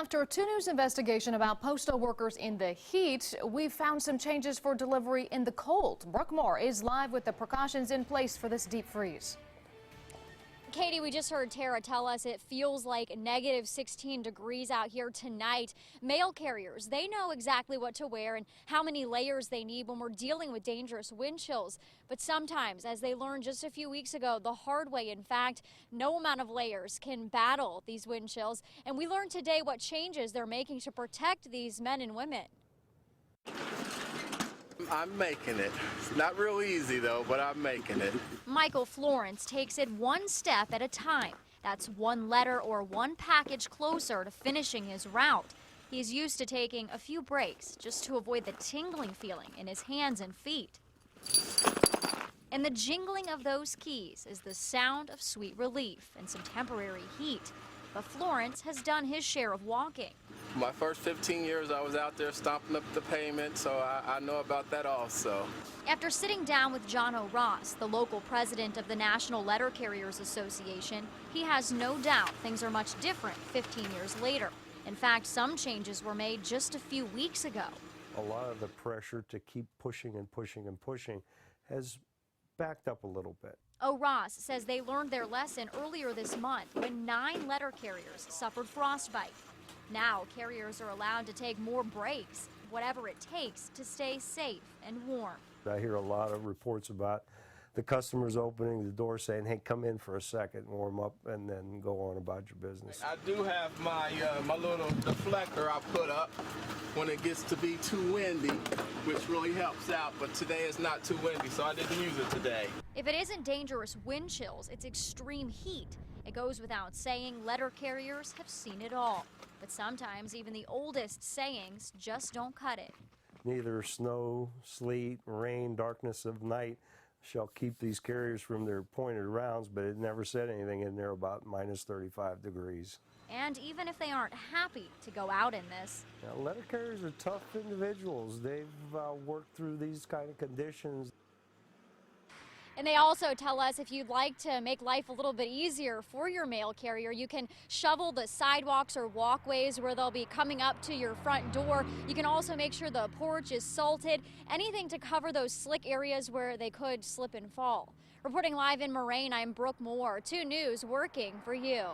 After a 2 News investigation about postal workers in the heat, we've found some changes for delivery in the cold. Brooke Moore is live with the precautions in place for this deep freeze. Katie, we just heard Tara tell us it feels like negative 16 degrees out here tonight. Mail carriers, they know exactly what to wear and how many layers they need when we're dealing with dangerous wind chills. But sometimes, as they learned just a few weeks ago, the hard way, in fact, no amount of layers can battle these wind chills. And we learned today what changes they're making to protect these men and women. I'm making it. It's not real easy though, but I'm making it. Michael Florence takes it one step at a time. That's one letter or one package closer to finishing his route. He's used to taking a few breaks just to avoid the tingling feeling in his hands and feet. And the jingling of those keys is the sound of sweet relief and some temporary heat. But Florence has done his share of walking. My first 15 years I was out there stomping up the pavement, so I know about that also. After sitting down with John O'Ross, the local president of the National Letter Carriers Association, he has no doubt things are much different 15 years later. In fact, some changes were made just a few weeks ago. A lot of the pressure to keep pushing and pushing and pushing has backed up a little bit. O'Ross says they learned their lesson earlier this month when 9 letter carriers suffered frostbite. Now carriers are allowed to take more breaks, whatever it takes to stay safe and warm. I hear a lot of reports about the customers opening the door saying, hey, come in for a second, warm up, and then go on about your business. I do have my little deflector I put up when it gets to be too windy, which really helps out, but today it's not too windy, so I didn't use it today. If it isn't dangerous wind chills, it's extreme heat. It goes without saying letter carriers have seen it all. But sometimes even the oldest sayings just don't cut it. Neither snow, sleet, rain, darkness of night shall keep these carriers from their pointed rounds, but it never said anything in there about minus 35 degrees. And even if they aren't happy to go out in this. Now, letter carriers are tough individuals. They've worked through these kind of conditions. And they also tell us if you'd like to make life a little bit easier for your mail carrier, you can shovel the sidewalks or walkways where they'll be coming up to your front door. You can also make sure the porch is salted, anything to cover those slick areas where they could slip and fall. Reporting live in Moraine, I'm Brooke Moore, 2 News, working for you.